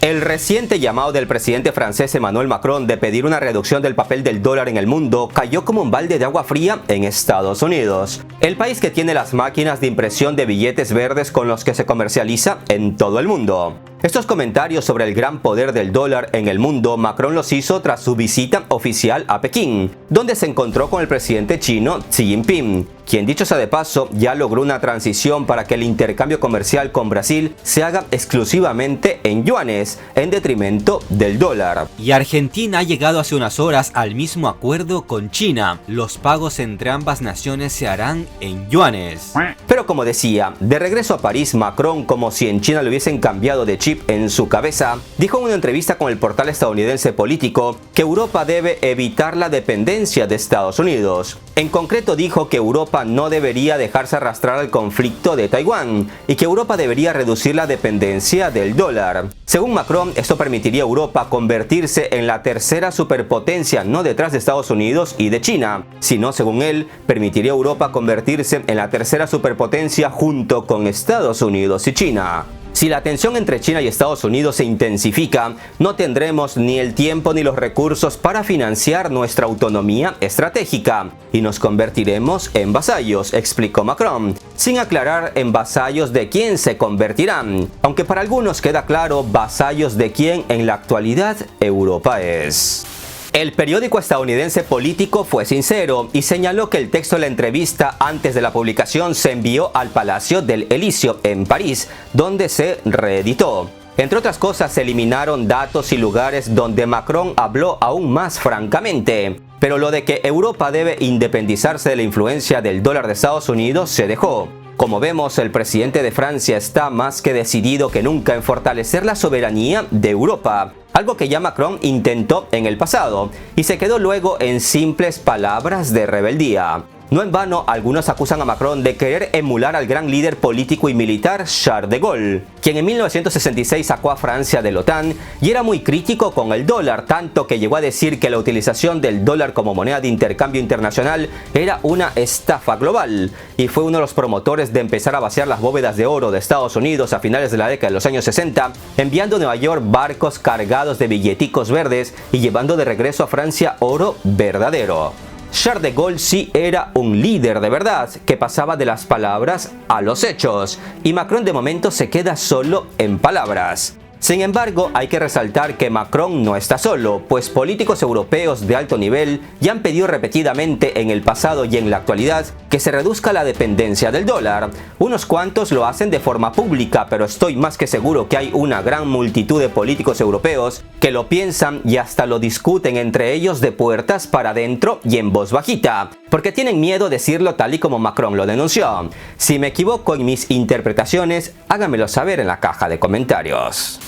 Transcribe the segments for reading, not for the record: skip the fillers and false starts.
El reciente llamado del presidente francés Emmanuel Macron de pedir una reducción del papel del dólar en el mundo cayó como un balde de agua fría en Estados Unidos, el país que tiene las máquinas de impresión de billetes verdes con los que se comercializa en todo el mundo. Estos comentarios sobre el gran poder del dólar en el mundo, Macron los hizo tras su visita oficial a Pekín, donde se encontró con el presidente chino Xi Jinping, quien dicho sea de paso ya logró una transición para que el intercambio comercial con Brasil se haga exclusivamente en yuanes, en detrimento del dólar. Y Argentina ha llegado hace unas horas al mismo acuerdo con China. Los pagos entre ambas naciones se harán en yuanes. Pero como decía, de regreso a París, Macron, como si en China le hubiesen cambiado de chip en su cabeza, dijo en una entrevista con el portal estadounidense Político que Europa debe evitar la dependencia de Estados Unidos. En concreto dijo que Europa no debería dejarse arrastrar al conflicto de Taiwán y que Europa debería reducir la dependencia del dólar. Según Macron, esto permitiría a Europa convertirse en la tercera superpotencia, no detrás de Estados Unidos y de China, sino, según él, permitiría a Europa convertirse en la tercera superpotencia junto con Estados Unidos y China. Si la tensión entre China y Estados Unidos se intensifica, no tendremos ni el tiempo ni los recursos para financiar nuestra autonomía estratégica y nos convertiremos en vasallos, explicó Macron, sin aclarar en vasallos de quién se convertirán, aunque para algunos queda claro vasallos de quién en la actualidad Europa es. El periódico estadounidense Político fue sincero y señaló que el texto de la entrevista antes de la publicación se envió al Palacio del Elíseo en París, donde se reeditó. Entre otras cosas, se eliminaron datos y lugares donde Macron habló aún más francamente. Pero lo de que Europa debe independizarse de la influencia del dólar de Estados Unidos se dejó. Como vemos, el presidente de Francia está más que decidido que nunca en fortalecer la soberanía de Europa, algo que ya Macron intentó en el pasado, y se quedó luego en simples palabras de rebeldía. No en vano, algunos acusan a Macron de querer emular al gran líder político y militar Charles de Gaulle, quien en 1966 sacó a Francia de la OTAN y era muy crítico con el dólar, tanto que llegó a decir que la utilización del dólar como moneda de intercambio internacional era una estafa global, y fue uno de los promotores de empezar a vaciar las bóvedas de oro de Estados Unidos a finales de la década de los años 60, enviando a Nueva York barcos cargados de billeticos verdes y llevando de regreso a Francia oro verdadero. Charles de Gaulle sí era un líder de verdad, que pasaba de las palabras a los hechos, y Macron de momento se queda solo en palabras. Sin embargo, hay que resaltar que Macron no está solo, pues políticos europeos de alto nivel ya han pedido repetidamente en el pasado y en la actualidad que se reduzca la dependencia del dólar. Unos cuantos lo hacen de forma pública, pero estoy más que seguro que hay una gran multitud de políticos europeos que lo piensan y hasta lo discuten entre ellos de puertas para adentro y en voz bajita, porque tienen miedo a decirlo tal y como Macron lo denunció. Si me equivoco en mis interpretaciones, háganmelo saber en la caja de comentarios.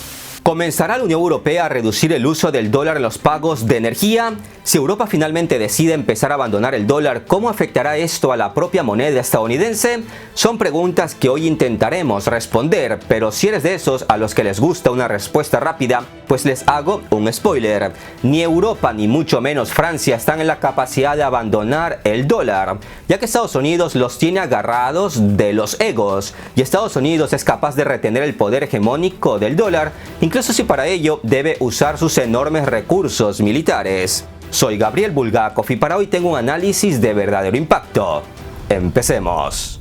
¿Comenzará la Unión Europea a reducir el uso del dólar en los pagos de energía? Si Europa finalmente decide empezar a abandonar el dólar, ¿cómo afectará esto a la propia moneda estadounidense? Son preguntas que hoy intentaremos responder, pero si eres de esos a los que les gusta una respuesta rápida, pues les hago un spoiler. Ni Europa ni mucho menos Francia están en la capacidad de abandonar el dólar, ya que Estados Unidos los tiene agarrados de los egos, y Estados Unidos es capaz de retener el poder hegemónico del dólar, incluso si para ello debe usar sus enormes recursos militares. Soy Gabriel Bulgakov y para hoy tengo un análisis de verdadero impacto. Empecemos.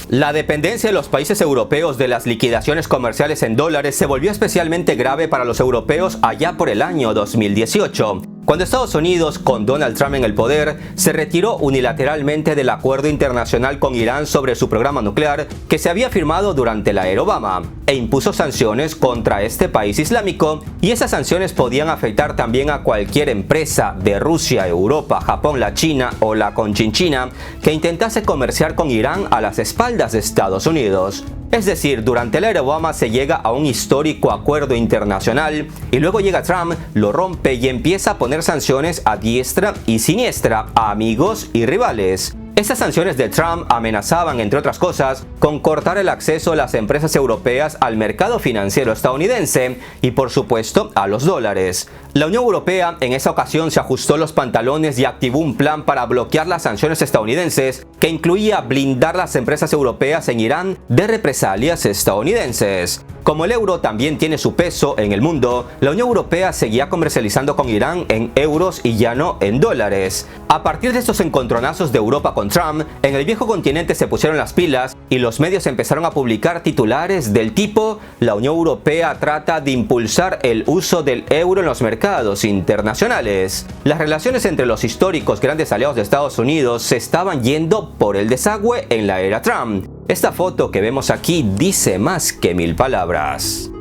La dependencia de los países europeos de las liquidaciones comerciales en dólares se volvió especialmente grave para los europeos allá por el año 2018. Cuando Estados Unidos, con Donald Trump en el poder, se retiró unilateralmente del acuerdo internacional con Irán sobre su programa nuclear que se había firmado durante la era Obama, e impuso sanciones contra este país islámico, y esas sanciones podían afectar también a cualquier empresa de Rusia, Europa, Japón, la China o la Conchinchina que intentase comerciar con Irán a las espaldas de Estados Unidos. Es decir, durante la era Obama se llega a un histórico acuerdo internacional y luego llega Trump, lo rompe y empieza a poner sanciones a diestra y siniestra a amigos y rivales. Estas sanciones de Trump amenazaban, entre otras cosas, con cortar el acceso de las empresas europeas al mercado financiero estadounidense y, por supuesto, a los dólares. La Unión Europea en esa ocasión se ajustó los pantalones y activó un plan para bloquear las sanciones estadounidenses que incluía blindar las empresas europeas en Irán de represalias estadounidenses. Como el euro también tiene su peso en el mundo, la Unión Europea seguía comercializando con Irán en euros y ya no en dólares. A partir de estos encontronazos de Europa con Trump, en el viejo continente se pusieron las pilas y los medios empezaron a publicar titulares del tipo: la Unión Europea trata de impulsar el uso del euro en los mercados internacionales. Las relaciones entre los históricos grandes aliados de Estados Unidos se estaban yendo por el desagüe en la era Trump. Esta foto que vemos aquí dice más que 1000 palabras.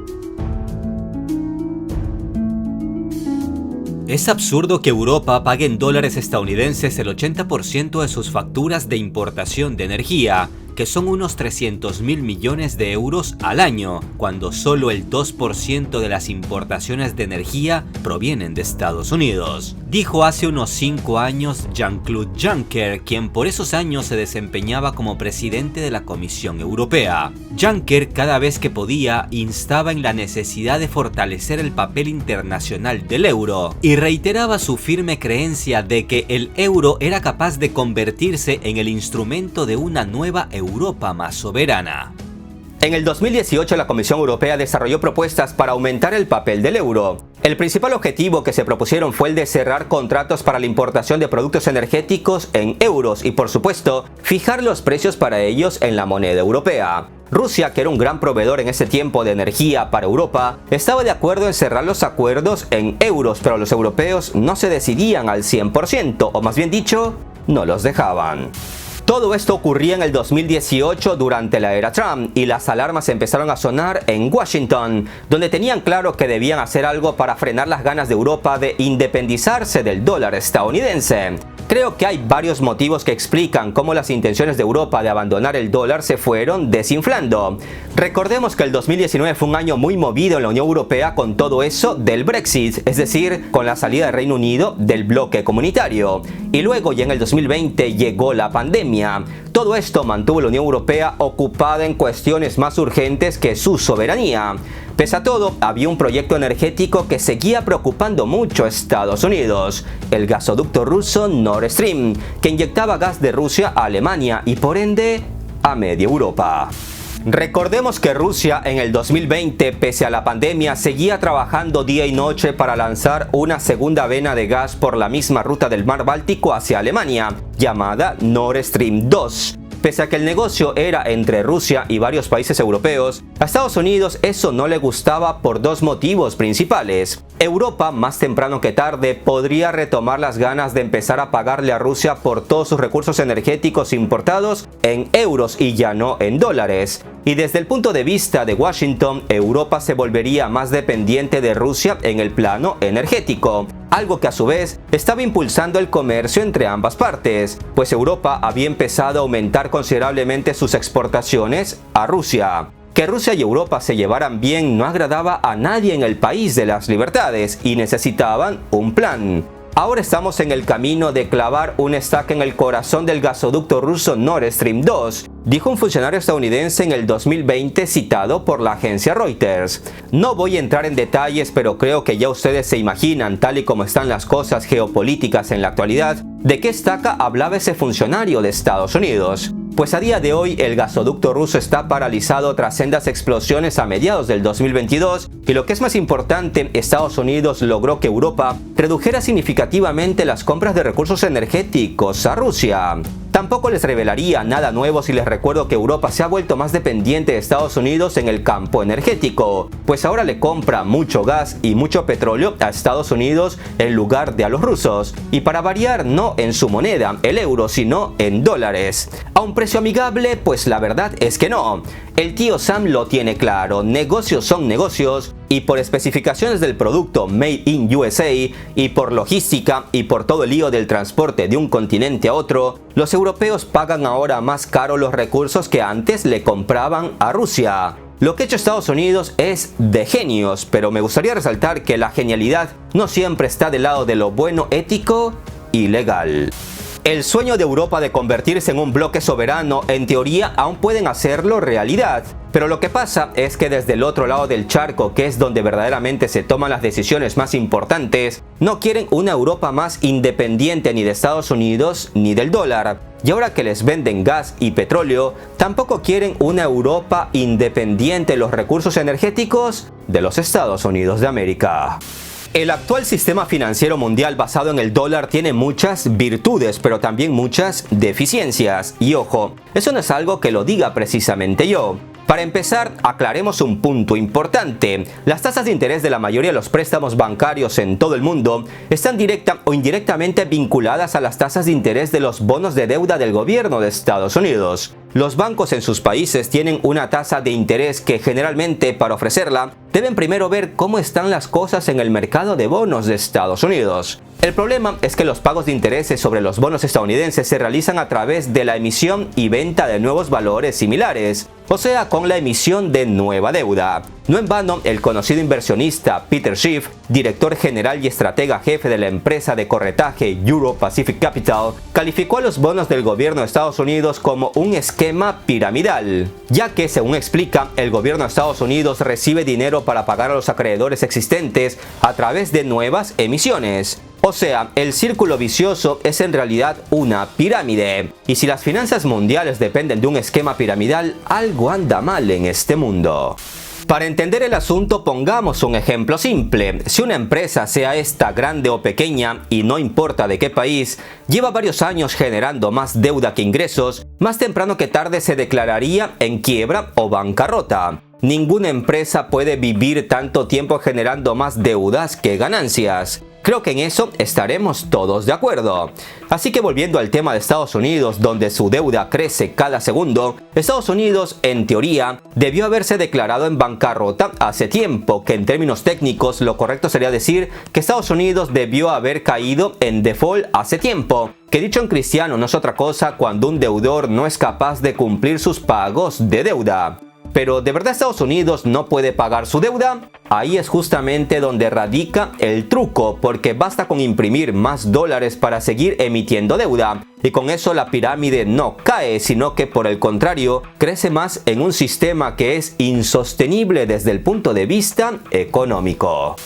Es absurdo que Europa pague en dólares estadounidenses el 80% de sus facturas de importación de energía, que son unos 300.000 millones de euros al año, cuando solo el 2% de las importaciones de energía provienen de Estados Unidos. Dijo hace unos 5 años Jean-Claude Juncker, quien por esos años se desempeñaba como presidente de la Comisión Europea. Juncker, cada vez que podía, instaba en la necesidad de fortalecer el papel internacional del euro y reiteraba su firme creencia de que el euro era capaz de convertirse en el instrumento de una nueva Europa más soberana. En el 2018 la Comisión Europea desarrolló propuestas para aumentar el papel del euro. El principal objetivo que se propusieron fue el de cerrar contratos para la importación de productos energéticos en euros y, por supuesto, fijar los precios para ellos en la moneda europea. Rusia, que era un gran proveedor en ese tiempo de energía para Europa, estaba de acuerdo en cerrar los acuerdos en euros, pero los europeos no se decidían al 100%, o más bien dicho, no los dejaban. Todo esto ocurría en el 2018 durante la era Trump y las alarmas empezaron a sonar en Washington, donde tenían claro que debían hacer algo para frenar las ganas de Europa de independizarse del dólar estadounidense. Creo que hay varios motivos que explican cómo las intenciones de Europa de abandonar el dólar se fueron desinflando. Recordemos que el 2019 fue un año muy movido en la Unión Europea con todo eso del Brexit, es decir, con la salida del Reino Unido del bloque comunitario. Y luego ya en el 2020 llegó la pandemia. Todo esto mantuvo a la Unión Europea ocupada en cuestiones más urgentes que su soberanía. Pese a todo, había un proyecto energético que seguía preocupando mucho a Estados Unidos, el gasoducto ruso Nord Stream, que inyectaba gas de Rusia a Alemania y por ende a media Europa. Recordemos que Rusia en el 2020, pese a la pandemia, seguía trabajando día y noche para lanzar una segunda vena de gas por la misma ruta del mar Báltico hacia Alemania, llamada Nord Stream 2. Pese a que el negocio era entre Rusia y varios países europeos, a Estados Unidos eso no le gustaba por dos motivos principales. Europa, más temprano que tarde, podría retomar las ganas de empezar a pagarle a Rusia por todos sus recursos energéticos importados en euros y ya no en dólares. Y desde el punto de vista de Washington, Europa se volvería más dependiente de Rusia en el plano energético, algo que a su vez estaba impulsando el comercio entre ambas partes, pues Europa había empezado a aumentar considerablemente sus exportaciones a Rusia. Que Rusia y Europa se llevaran bien no agradaba a nadie en el país de las libertades y necesitaban un plan. Ahora estamos en el camino de clavar una estaca en el corazón del gasoducto ruso Nord Stream 2, dijo un funcionario estadounidense en el 2020 citado por la agencia Reuters. No voy a entrar en detalles, pero creo que ya ustedes se imaginan, tal y como están las cosas geopolíticas en la actualidad, de qué estaca hablaba ese funcionario de Estados Unidos. Pues a día de hoy el gasoducto ruso está paralizado tras sendas explosiones a mediados del 2022 y lo que es más importante, Estados Unidos logró que Europa redujera significativamente las compras de recursos energéticos a Rusia. Tampoco les revelaría nada nuevo si les recuerdo que Europa se ha vuelto más dependiente de Estados Unidos en el campo energético, pues ahora le compra mucho gas y mucho petróleo a Estados Unidos en lugar de a los rusos, y para variar no en su moneda, el euro, sino en dólares. ¿A un precio amigable? Pues la verdad es que no. El tío Sam lo tiene claro, negocios son negocios, y por especificaciones del producto Made in USA, y por logística, y por todo el lío del transporte de un continente a otro, los europeos pagan ahora más caro los recursos que antes le compraban a Rusia. Lo que ha hecho Estados Unidos es de genios, pero me gustaría resaltar que la genialidad no siempre está del lado de lo bueno, ético y legal. El sueño de Europa de convertirse en un bloque soberano, en teoría, aún pueden hacerlo realidad. Pero lo que pasa es que desde el otro lado del charco, que es donde verdaderamente se toman las decisiones más importantes, no quieren una Europa más independiente ni de Estados Unidos ni del dólar. Y ahora que les venden gas y petróleo, tampoco quieren una Europa independiente de los recursos energéticos de los Estados Unidos de América. El actual sistema financiero mundial basado en el dólar tiene muchas virtudes, pero también muchas deficiencias. Y ojo, eso no es algo que lo diga precisamente yo. Para empezar, aclaremos un punto importante. Las tasas de interés de la mayoría de los préstamos bancarios en todo el mundo están directa o indirectamente vinculadas a las tasas de interés de los bonos de deuda del gobierno de Estados Unidos. Los bancos en sus países tienen una tasa de interés que generalmente, para ofrecerla, deben primero ver cómo están las cosas en el mercado de bonos de Estados Unidos. El problema es que los pagos de intereses sobre los bonos estadounidenses se realizan a través de la emisión y venta de nuevos valores similares, o sea, con la emisión de nueva deuda. No en vano, el conocido inversionista Peter Schiff, director general y estratega jefe de la empresa de corretaje Euro Pacific Capital, calificó a los bonos del gobierno de Estados Unidos como un esquema piramidal, ya que, según explica, el gobierno de Estados Unidos recibe dinero para pagar a los acreedores existentes a través de nuevas emisiones. O sea, el círculo vicioso es en realidad una pirámide. Y si las finanzas mundiales dependen de un esquema piramidal, algo anda mal en este mundo. Para entender el asunto, pongamos un ejemplo simple. Si una empresa, sea esta grande o pequeña, y no importa de qué país, lleva varios años generando más deuda que ingresos, más temprano que tarde se declararía en quiebra o bancarrota. Ninguna empresa puede vivir tanto tiempo generando más deudas que ganancias. Creo que en eso estaremos todos de acuerdo. Así que volviendo al tema de Estados Unidos, donde su deuda crece cada segundo, Estados Unidos, en teoría, debió haberse declarado en bancarrota hace tiempo, que en términos técnicos lo correcto sería decir que Estados Unidos debió haber caído en default hace tiempo, que dicho en cristiano no es otra cosa cuando un deudor no es capaz de cumplir sus pagos de deuda. Pero ¿de verdad Estados Unidos no puede pagar su deuda? Ahí es justamente donde radica el truco, porque basta con imprimir más dólares para seguir emitiendo deuda. Y con eso la pirámide no cae, sino que por el contrario, crece más en un sistema que es insostenible desde el punto de vista económico.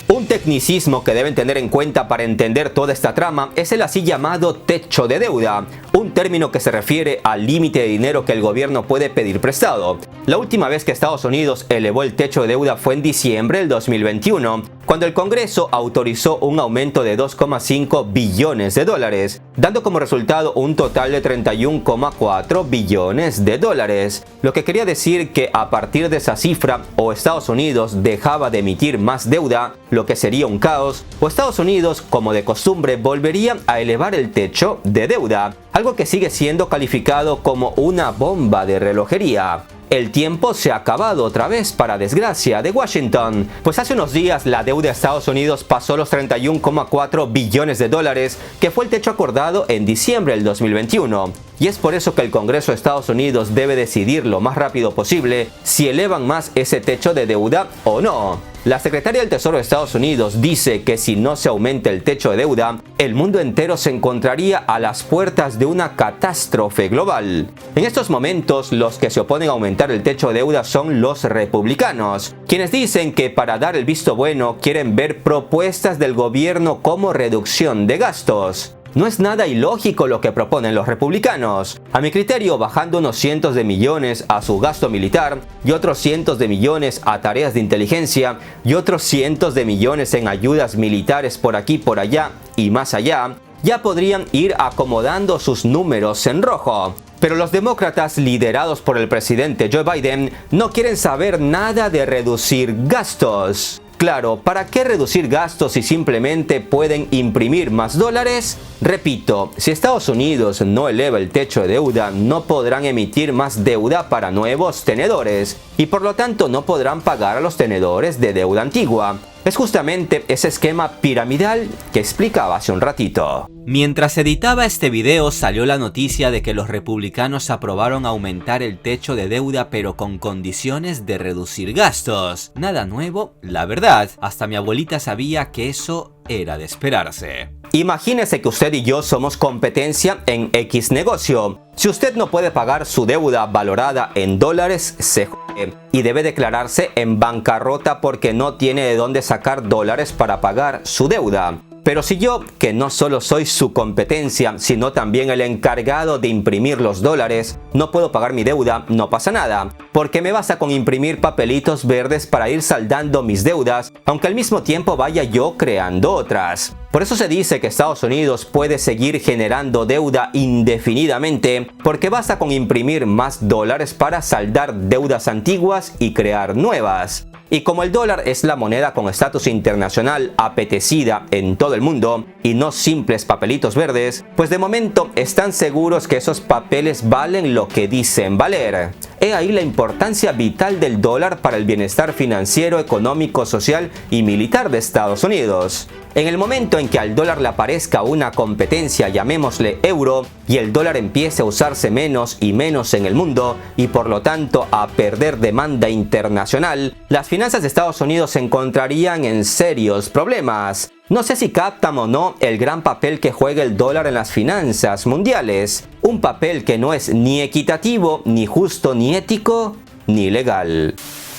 Un tecnicismo que deben tener en cuenta para entender toda esta trama es el así llamado techo de deuda, un término que se refiere al límite de dinero que el gobierno puede pedir prestado. La última vez que Estados Unidos elevó el techo de deuda fue en diciembre del 2021, cuando el Congreso autorizó un aumento de 2,5 billones de dólares, dando como resultado un total de 31,4 billones de dólares. Lo que quería decir que a partir de esa cifra, o Estados Unidos dejaba de emitir más deuda, lo que sería un caos, o Estados Unidos, como de costumbre, volvería a elevar el techo de deuda, algo que sigue siendo calificado como una bomba de relojería. El tiempo se ha acabado otra vez, para desgracia de Washington, pues hace unos días la deuda de Estados Unidos pasó los 31,4 billones de dólares, que fue el techo acordado en diciembre del 2021. Y es por eso que el Congreso de Estados Unidos debe decidir lo más rápido posible si elevan más ese techo de deuda o no. La secretaria del Tesoro de Estados Unidos dice que si no se aumenta el techo de deuda, el mundo entero se encontraría a las puertas de una catástrofe global. En estos momentos, los que se oponen a aumentar el techo de deuda son los republicanos, quienes dicen que para dar el visto bueno quieren ver propuestas del gobierno como reducción de gastos. No es nada ilógico lo que proponen los republicanos. A mi criterio, bajando unos cientos de millones a su gasto militar y otros cientos de millones a tareas de inteligencia y otros cientos de millones en ayudas militares por aquí, por allá y más allá, ya podrían ir acomodando sus números en rojo. Pero los demócratas, liderados por el presidente Joe Biden, no quieren saber nada de reducir gastos. Claro, ¿para qué reducir gastos si simplemente pueden imprimir más dólares? Repito, si Estados Unidos no eleva el techo de deuda, no podrán emitir más deuda para nuevos tenedores y por lo tanto no podrán pagar a los tenedores de deuda antigua. Es justamente ese esquema piramidal que explicaba hace un ratito. Mientras editaba este video salió la noticia de que los republicanos aprobaron aumentar el techo de deuda pero con condiciones de reducir gastos. Nada nuevo, la verdad. Hasta mi abuelita sabía que eso era de esperarse. Imagínese que usted y yo somos competencia en X negocio. Si usted no puede pagar su deuda valorada en dólares, se jode y debe declararse en bancarrota porque no tiene de dónde sacar dólares para pagar su deuda. Pero si yo, que no solo soy su competencia, sino también el encargado de imprimir los dólares, no puedo pagar mi deuda, no pasa nada, porque me basta con imprimir papelitos verdes para ir saldando mis deudas, aunque al mismo tiempo vaya yo creando otras. Por eso se dice que Estados Unidos puede seguir generando deuda indefinidamente, porque basta con imprimir más dólares para saldar deudas antiguas y crear nuevas. Y como el dólar es la moneda con estatus internacional apetecida en todo el mundo y no simples papelitos verdes, pues de momento están seguros que esos papeles valen lo que dicen valer. He ahí la importancia vital del dólar para el bienestar financiero, económico, social y militar de Estados Unidos. En el momento en que al dólar le aparezca una competencia, llamémosle euro, y el dólar empiece a usarse menos y menos en el mundo y por lo tanto a perder demanda internacional, las finanzas de Estados Unidos se encontrarían en serios problemas. No sé si captan o no el gran papel que juega el dólar en las finanzas mundiales. Un papel que no es ni equitativo, ni justo, ni ético, ni legal.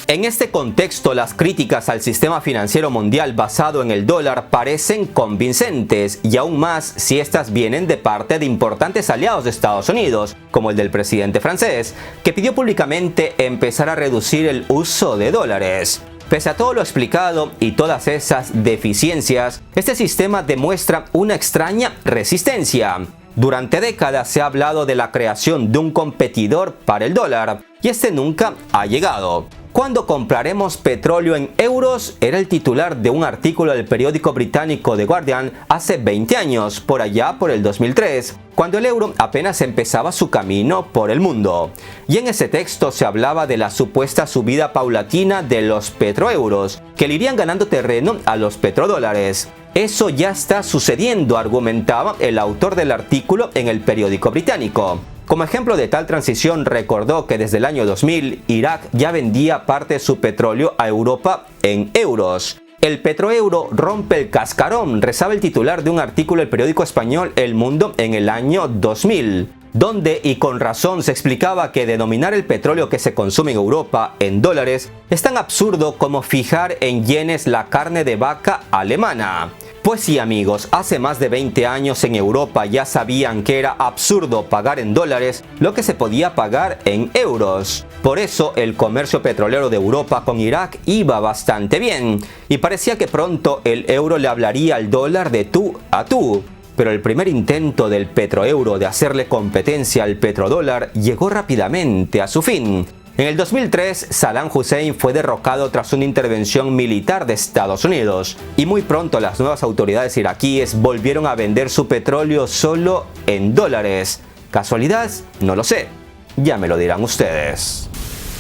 En este contexto, las críticas al sistema financiero mundial basado en el dólar parecen convincentes, y aún más si estas vienen de parte de importantes aliados de Estados Unidos, como el del presidente francés, que pidió públicamente empezar a reducir el uso de dólares. Pese a todo lo explicado y todas esas deficiencias, este sistema demuestra una extraña resistencia. Durante décadas se ha hablado de la creación de un competidor para el dólar, y este nunca ha llegado. ¿Cuándo compraremos petróleo en euros? Era el titular de un artículo del periódico británico The Guardian hace 20 años, por allá por el 2003, cuando el euro apenas empezaba su camino por el mundo. Y en ese texto se hablaba de la supuesta subida paulatina de los petroeuros, que le irían ganando terreno a los petrodólares. Eso ya está sucediendo, argumentaba el autor del artículo en el periódico británico. Como ejemplo de tal transición, recordó que desde el año 2000, Irak ya vendía parte de su petróleo a Europa en euros. El petroeuro rompe el cascarón, rezaba el titular de un artículo del periódico español El Mundo en el año 2000. Donde, y con razón, se explicaba que denominar el petróleo que se consume en Europa en dólares es tan absurdo como fijar en yenes la carne de vaca alemana. Pues sí, amigos, hace más de 20 años en Europa ya sabían que era absurdo pagar en dólares lo que se podía pagar en euros. Por eso el comercio petrolero de Europa con Irak iba bastante bien, y parecía que pronto el euro le hablaría al dólar de tú a tú. Pero el primer intento del petroeuro de hacerle competencia al petrodólar llegó rápidamente a su fin. En el 2003, Saddam Hussein fue derrocado tras una intervención militar de Estados Unidos, y muy pronto las nuevas autoridades iraquíes volvieron a vender su petróleo solo en dólares. ¿Casualidad? No lo sé. Ya me lo dirán ustedes.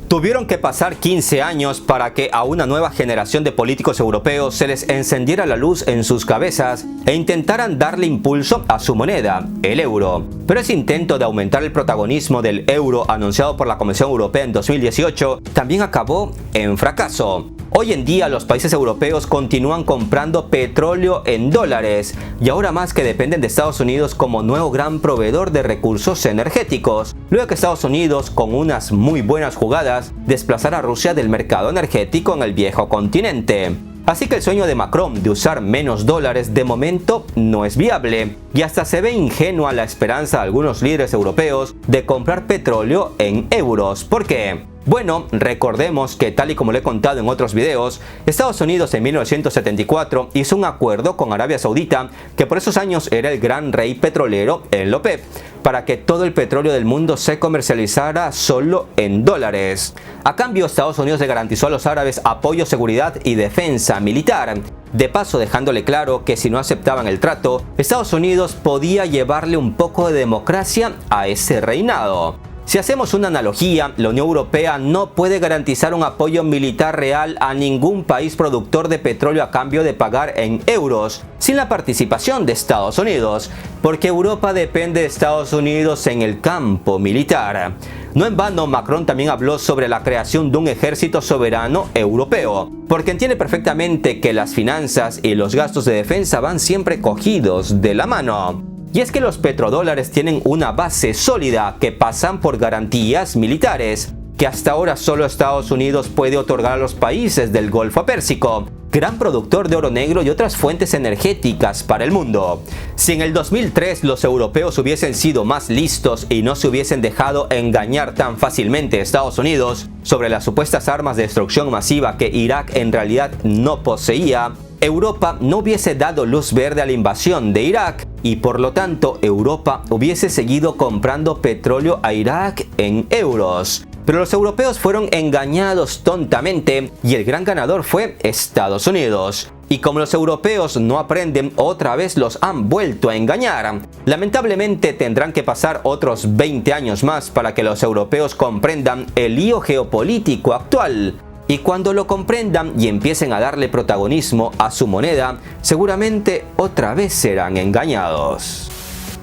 Tuvieron que pasar 15 años para que a una nueva generación de políticos europeos se les encendiera la luz en sus cabezas e intentaran darle impulso a su moneda, el euro. Pero ese intento de aumentar el protagonismo del euro anunciado por la Comisión Europea en 2018 también acabó en fracaso. Hoy en día los países europeos continúan comprando petróleo en dólares, y ahora más que dependen de Estados Unidos como nuevo gran proveedor de recursos energéticos, luego que Estados Unidos, con unas muy buenas jugadas, desplazara a Rusia del mercado energético en el viejo continente. Así que el sueño de Macron de usar menos dólares de momento no es viable, y hasta se ve ingenua la esperanza de algunos líderes europeos de comprar petróleo en euros. ¿Por qué? Bueno, recordemos que, tal y como le he contado en otros videos, Estados Unidos en 1974 hizo un acuerdo con Arabia Saudita, que por esos años era el gran rey petrolero en la OPEP, para que todo el petróleo del mundo se comercializara solo en dólares. A cambio, Estados Unidos le garantizó a los árabes apoyo, seguridad y defensa militar. De paso, dejándole claro que si no aceptaban el trato, Estados Unidos podía llevarle un poco de democracia a ese reinado. Si hacemos una analogía, la Unión Europea no puede garantizar un apoyo militar real a ningún país productor de petróleo a cambio de pagar en euros, sin la participación de Estados Unidos, porque Europa depende de Estados Unidos en el campo militar. No en vano, Macron también habló sobre la creación de un ejército soberano europeo, porque entiende perfectamente que las finanzas y los gastos de defensa van siempre cogidos de la mano. Y es que los petrodólares tienen una base sólida que pasan por garantías militares, que hasta ahora solo Estados Unidos puede otorgar a los países del Golfo Pérsico, gran productor de oro negro y otras fuentes energéticas para el mundo. Si en el 2003 los europeos hubiesen sido más listos y no se hubiesen dejado engañar tan fácilmente a Estados Unidos sobre las supuestas armas de destrucción masiva que Irak en realidad no poseía, Europa no hubiese dado luz verde a la invasión de Irak y por lo tanto Europa hubiese seguido comprando petróleo a Irak en euros. Pero los europeos fueron engañados tontamente y el gran ganador fue Estados Unidos. Y como los europeos no aprenden, otra vez los han vuelto a engañar. Lamentablemente tendrán que pasar otros 20 años más para que los europeos comprendan el lío geopolítico actual. Y cuando lo comprendan y empiecen a darle protagonismo a su moneda, seguramente otra vez serán engañados.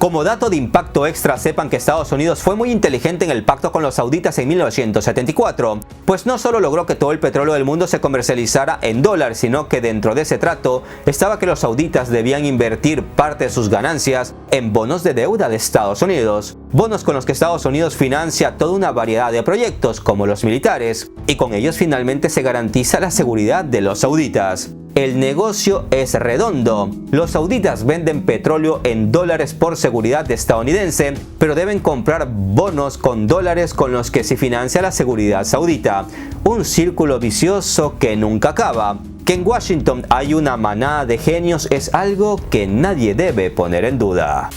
Como dato de impacto extra, sepan que Estados Unidos fue muy inteligente en el pacto con los sauditas en 1974, pues no solo logró que todo el petróleo del mundo se comercializara en dólares, sino que dentro de ese trato estaba que los sauditas debían invertir parte de sus ganancias en bonos de deuda de Estados Unidos, bonos con los que Estados Unidos financia toda una variedad de proyectos como los militares, y con ellos finalmente se garantiza la seguridad de los sauditas. El negocio es redondo. Los sauditas venden petróleo en dólares por seguridad estadounidense, pero deben comprar bonos con dólares con los que se financia la seguridad saudita. Un círculo vicioso que nunca acaba. Que en Washington hay una manada de genios es algo que nadie debe poner en duda.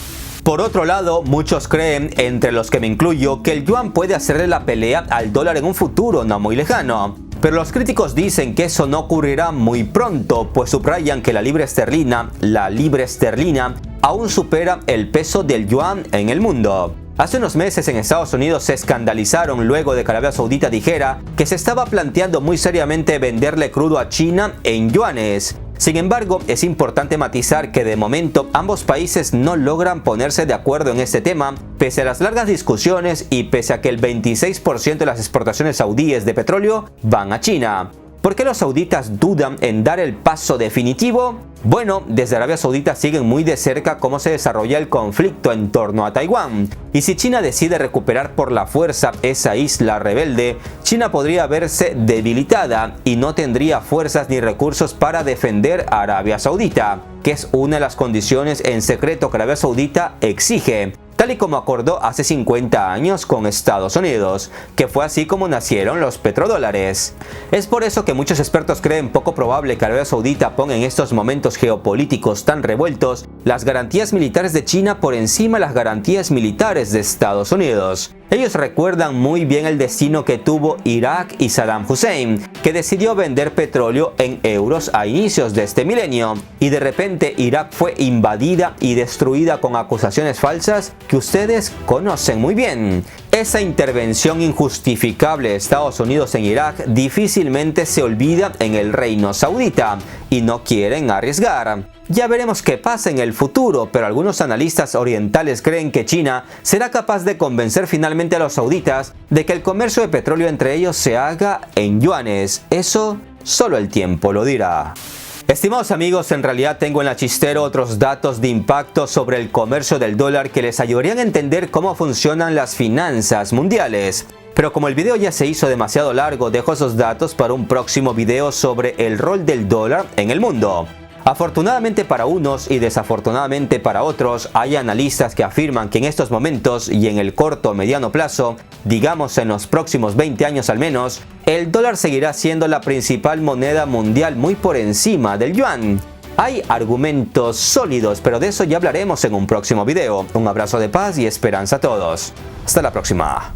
Por otro lado, muchos creen, entre los que me incluyo, que el yuan puede hacerle la pelea al dólar en un futuro no muy lejano. Pero los críticos dicen que eso no ocurrirá muy pronto, pues subrayan que la libra esterlina, aún supera el peso del yuan en el mundo. Hace unos meses en Estados Unidos se escandalizaron luego de que Arabia Saudita dijera que se estaba planteando muy seriamente venderle crudo a China en yuanes. Sin embargo, es importante matizar que de momento ambos países no logran ponerse de acuerdo en este tema, pese a las largas discusiones y pese a que el 26% de las exportaciones saudíes de petróleo van a China. ¿Por qué los sauditas dudan en dar el paso definitivo? Bueno, desde Arabia Saudita siguen muy de cerca cómo se desarrolla el conflicto en torno a Taiwán. Y si China decide recuperar por la fuerza esa isla rebelde, China podría verse debilitada y no tendría fuerzas ni recursos para defender a Arabia Saudita, que es una de las condiciones en secreto que Arabia Saudita exige, tal y como acordó hace 50 años con Estados Unidos, que fue así como nacieron los petrodólares. Es por eso que muchos expertos creen poco probable que Arabia Saudita ponga en estos momentos geopolíticos tan revueltos las garantías militares de China por encima de las garantías militares de Estados Unidos. Ellos recuerdan muy bien el destino que tuvo Irak y Saddam Hussein, que decidió vender petróleo en euros a inicios de este milenio, y de repente Irak fue invadida y destruida con acusaciones falsas que ustedes conocen muy bien. Esa intervención injustificable de Estados Unidos en Irak difícilmente se olvida en el reino saudita, y no quieren arriesgar. Ya veremos qué pasa en el futuro, pero algunos analistas orientales creen que China será capaz de convencer finalmente a los sauditas de que el comercio de petróleo entre ellos se haga en yuanes. Eso solo el tiempo lo dirá. Estimados amigos, en realidad tengo en la chistera otros datos de impacto sobre el comercio del dólar que les ayudarían a entender cómo funcionan las finanzas mundiales. Pero como el video ya se hizo demasiado largo, dejo esos datos para un próximo video sobre el rol del dólar en el mundo. Afortunadamente para unos y desafortunadamente para otros, hay analistas que afirman que en estos momentos y en el corto o mediano plazo, digamos en los próximos 20 años al menos, el dólar seguirá siendo la principal moneda mundial muy por encima del yuan. Hay argumentos sólidos, pero de eso ya hablaremos en un próximo video. Un abrazo de paz y esperanza a todos. Hasta la próxima.